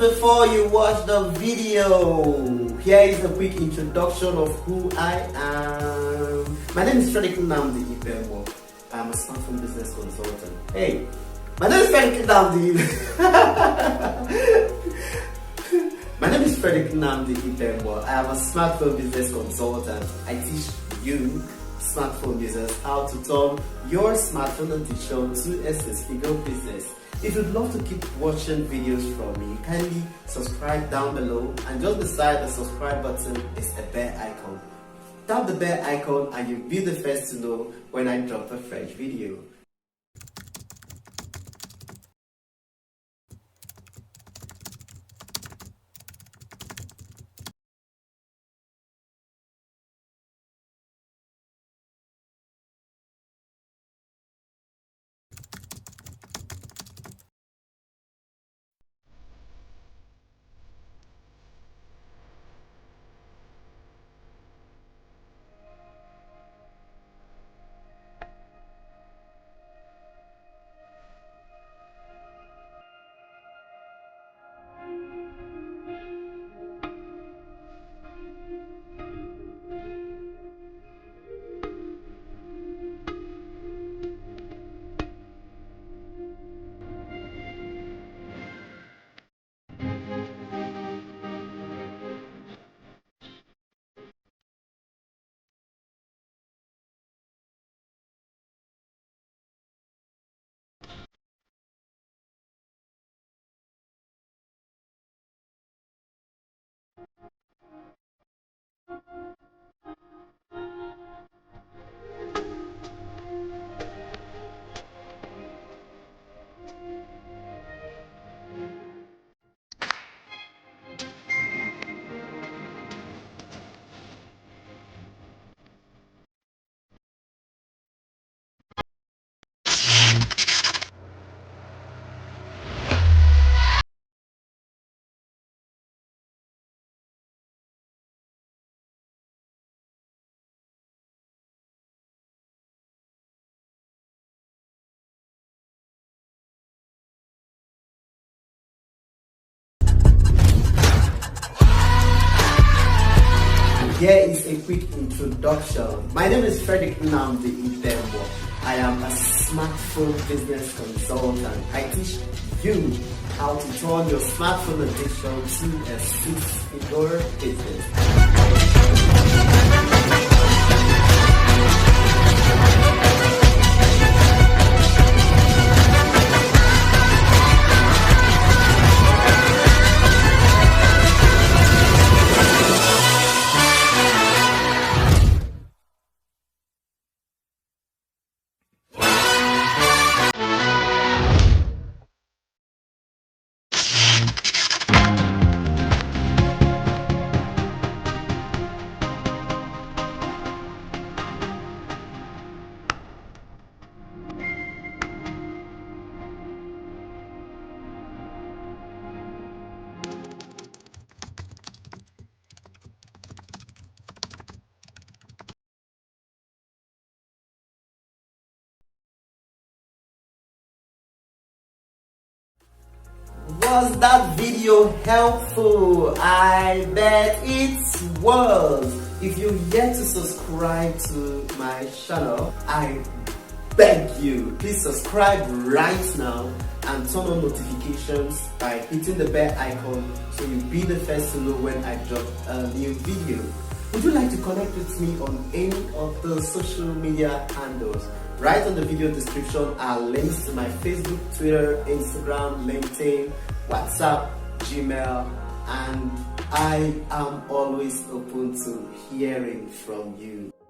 before you watch the video, here is a quick introduction of who I am. My name is Frederick Nnamdi Ipembo. I'm a smartphone business consultant. Hey, my name is Frederick Nnamdi. My name is Frederick Nnamdi Ipembo. I am a smartphone business consultant. I teach you smartphone users how to turn your smartphone addiction to a six-figure business. If you'd love to keep watching videos from me, kindly subscribe down below, and just beside the subscribe button is a bell icon. Tap the bell icon and you'll be the first to know when I drop a fresh video. Here is a quick introduction. My name is Frederick Nnamdi Ipembo. I am a smartphone business consultant. I teach you how to turn your smartphone addiction to a six-figure business. Was that video helpful? I bet it was. If you're yet to subscribe to my channel, I beg you, please subscribe right now and turn on notifications by hitting the bell icon so you'll be the first to know when I drop a new video. Would you like to connect with me on any of the social media handles? Right on the video description are links to my Facebook, Twitter, Instagram, LinkedIn, WhatsApp, Gmail, and I am always open to hearing from you.